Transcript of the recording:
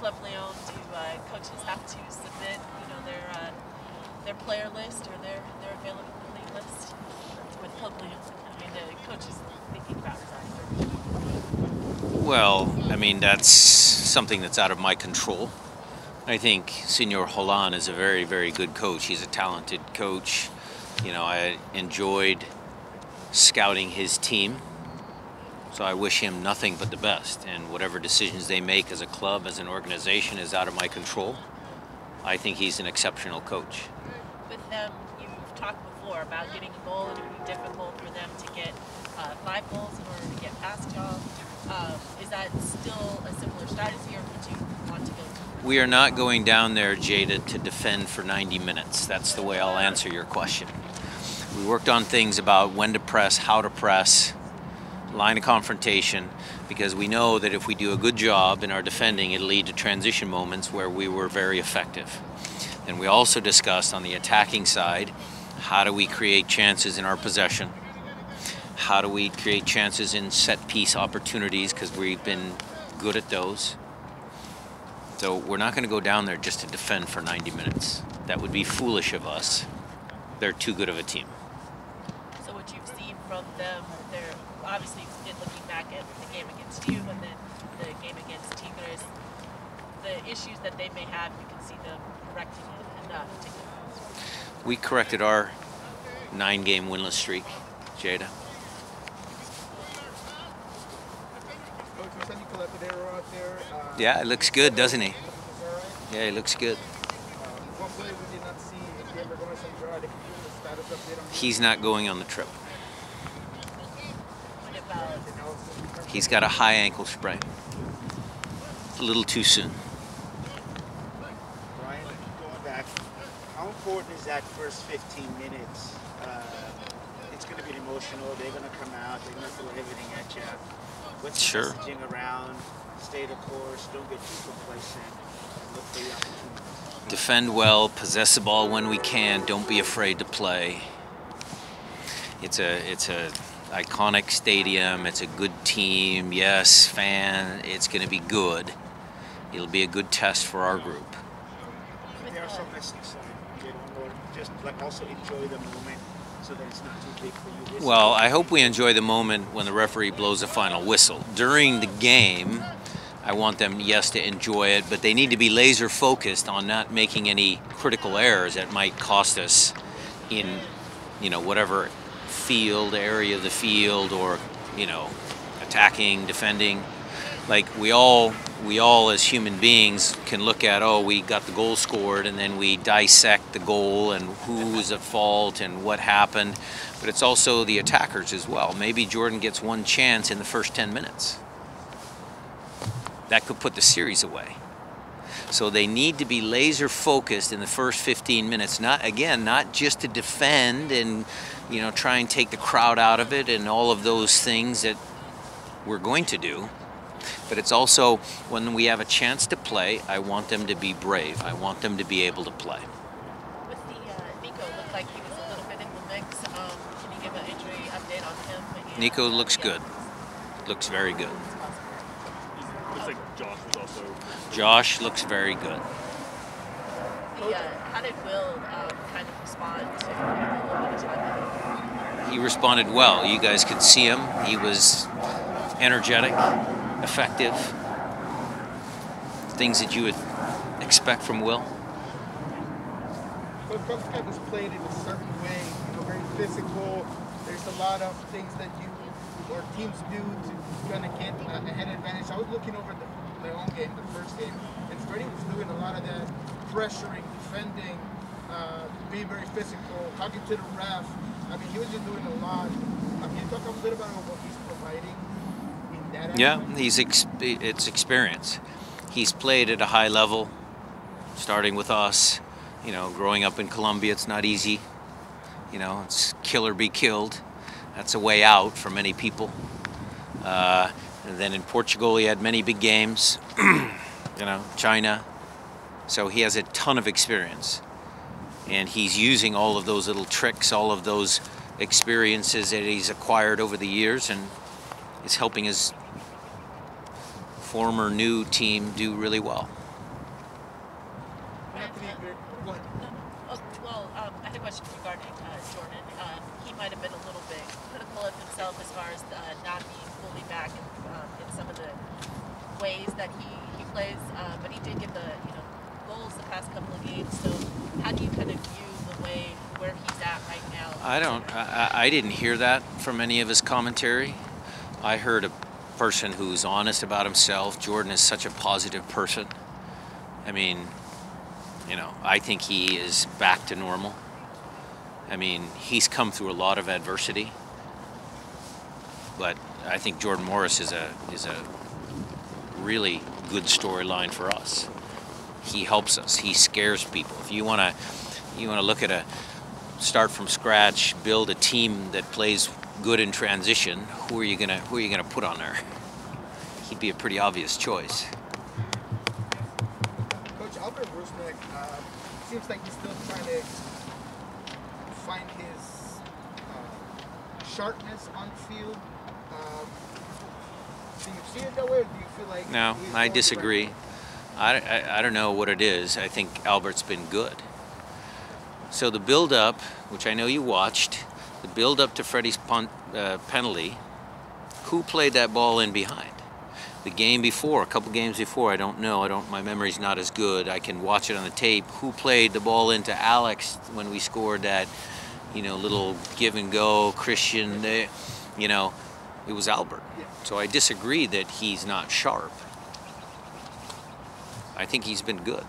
Club León, do coaches have to submit, their player list or their availability list with Club León? I mean, the coaches thinking about resigning. Well, I mean, that's something that's out of my control. I think Senor Holland is a very, very good coach. He's a talented coach. I enjoyed scouting his team. So I wish him nothing but the best. And whatever decisions they make as a club, as an organization, is out of my control. I think he's an exceptional coach. With them, you've talked before about getting a goal, and it would be difficult for them to get 5 goals in order to get past y'all. Is that still a similar strategy, or would you want to go to? We are not going down there, Jada, to defend for 90 minutes. That's the way I'll answer your question. We worked on things about when to press, how to press, line of confrontation, because we know that if we do a good job in our defending, it'll lead to transition moments where we were very effective. And we also discussed on the attacking side, how do we create chances in our possession? How do we create chances in set piece opportunities, because we've been good at those. So we're not going to go down there just to defend for 90 minutes. That would be foolish of us. They're too good of a team. So what you've seen from them, they're obviously looking back at the game against you and then the game against Tigres, the issues that they may have, you can see them correcting it enough to get. We corrected our 9-game winless streak, Jada. Yeah, it looks good, doesn't he? Yeah, he looks good. He's not going on the trip. He's got a high ankle sprain. A little too soon. Brian, going back, how important is that first 15 minutes? It's going to be emotional. They're going to come out. They're going to throw everything at you. What's the messaging around? Stay the course. Don't get too complacent. Look for the opportunities. Defend well. Possess the ball when we can. Don't be afraid to play. It's a iconic stadium. It's a good team. Yes, fan. It's going to be good. It'll be a good test for our group. There are some messages. Just also enjoy the moment so that it's not too big for you. Well, I hope we enjoy the moment when the referee blows a final whistle. During the game, I want them, yes, to enjoy it, but they need to be laser focused on not making any critical errors that might cost us in, whatever area of the field, or, attacking, defending. Like we all as human beings can look at, oh, we got the goal scored, and then we dissect the goal and who was at fault and what happened. But it's also the attackers as well. Maybe Jordan gets one chance in the first 10 minutes. That could put the series away. So they need to be laser focused in the first 15 minutes. Not just to defend and, try and take the crowd out of it and all of those things that we're going to do. But it's also when we have a chance to play, I want them to be brave. I want them to be able to play. With the Niko, looked like he was a little bit in the mix. Can you give an injury update on him? Niko looks good. Looks very good. Looks like Josh was also. Josh looks very good. How did Will kind of respond to a little bit of time? He responded well. You guys could see him. He was energetic, effective. Things that you would expect from Will. But Foxtrot was played in a certain way, very physical. There's a lot of things that you or teams do to kind of get a head advantage. I was looking over the León game, the first game, and Freddie was doing a lot of that, pressuring, defending, being very physical, talking to the ref. I mean, he was just doing a lot. Can you talk a bit about what he's providing in that? Yeah, it's experience. He's played at a high level, starting with us. Growing up in Colombia, it's not easy. It's kill or be killed. That's a way out for many people. And then in Portugal, he had many big games. China. So he has a ton of experience. And he's using all of those little tricks, all of those experiences that he's acquired over the years, and is helping his former new team do really well. question regarding Jordan. He might have been a little bit critical of himself as far as not being fully back in some of the ways that he plays, but he did get the goals the past couple of games. So how do you kind of view the way where he's at right now? I didn't hear that from any of his commentary. I heard a person who's honest about himself. Jordan is such a positive person. I mean, I think he is back to normal. I mean, he's come through a lot of adversity, but I think Jordan Morris is a really good storyline for us. He helps us. He scares people. If you want to look at a start from scratch, build a team that plays good in transition, who are you gonna put on there? He'd be a pretty obvious choice. Coach Alberth seems like he's still trying to find his sharpness on the field. Do you see it that way, or do you feel like? No, I disagree. I don't know what it is. I think Alberth's been good. So the build-up, which I know you watched, the build-up to Freddie's penalty, who played that ball in behind? The game before, a couple games before, I don't know. My memory's not as good. I can watch it on the tape. Who played the ball into Alex when we scored that, little give and go, Christian, it was Alberth. So I disagree that he's not sharp. I think he's been good.